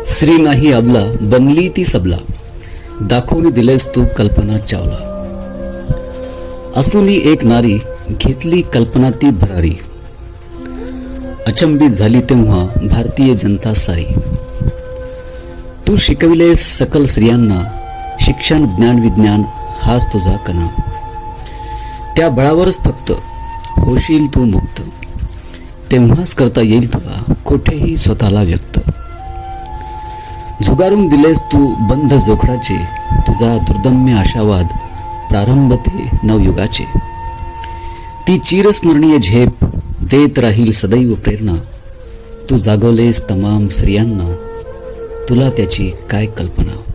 स्त्री नाही अबला बनली ती सबला, दाखवून दिलेस तू कल्पना चावला. असुली एक नारी घेतली कल्पना ती भरारी, अचंबित झाली तेव्हा भारतीय जनता सारी. तू शिकविलेस सकल स्त्रियांना शिक्षण ज्ञान विज्ञान हाच तुझा कणा. त्या बळावरच फक्त होशील तू मुक्त, तेव्हाच करता येईल तुला कोठेही स्वतःला व्यक्त. झुगारून दिलेस तू बंध जोखडाचे, तुझा दुर्दम्य आशावाद प्रारंभ ते नवयुगाचे. ती चिरस्मरणीय झेप देत राहील सदैव प्रेरणा. तू जागवलेस तमाम स्त्रियांना, तुला त्याची काय कल्पना.